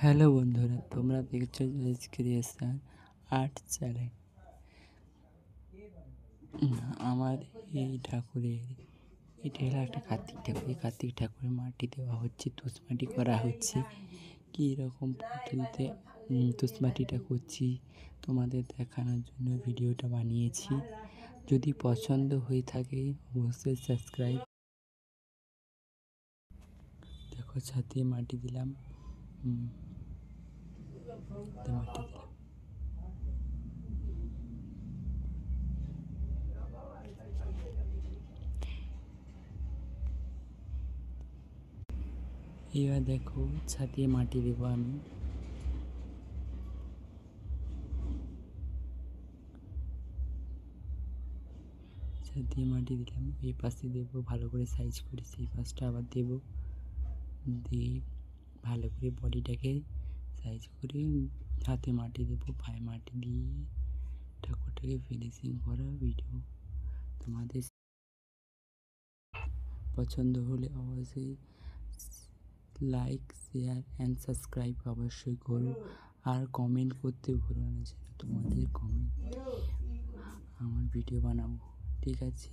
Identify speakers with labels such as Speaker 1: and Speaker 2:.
Speaker 1: Hello বন্ধুরা, তোমরা দেখছো জয়েস ক্রিয়েশন আর্ট চ্যানেল। আমার এই ঠাকুরের এটা হলো একটা কার্তিক ঠাকুর। এই কার্তিক ঠাকুরের মাটি দেওয়া হচ্ছে, তুষমাটি করা হচ্ছে। কী রকম পদ্ধতিতে তুষমাটিটা করছি তোমাদের দেখানোর জন্য ভিডিওটা বানিয়েছি। যদি পছন্দ হয়ে থাকে অবশ্যই সাবস্ক্রাইব। দেখো, ছাদে মাটি দিলাম, মাটি দিলাম। এবার দেখো, ছাদে মাটি দেবো আমি। ছাদে মাটি দিলাম, এই পাশে দেবো ভালো করে সাইজ করে, সেই পাশটা আবার দেবো, দিয়ে ভালো করে বডিটাকে সাইজ করে হাতে মাটি দেবো, পায়ে মাটি দিয়ে ঠাকুরটাকে ফিনিশিং করা ভিডিও। তোমাদের পছন্দ হলে অবশ্যই লাইক, শেয়ার অ্যান্ড সাবস্ক্রাইব অবশ্যই করো, আর কমেন্ট করতে ভুলো না, যেন তোমাদের কমেন্ট আমার ভিডিও বানাবো। ঠিক আছে।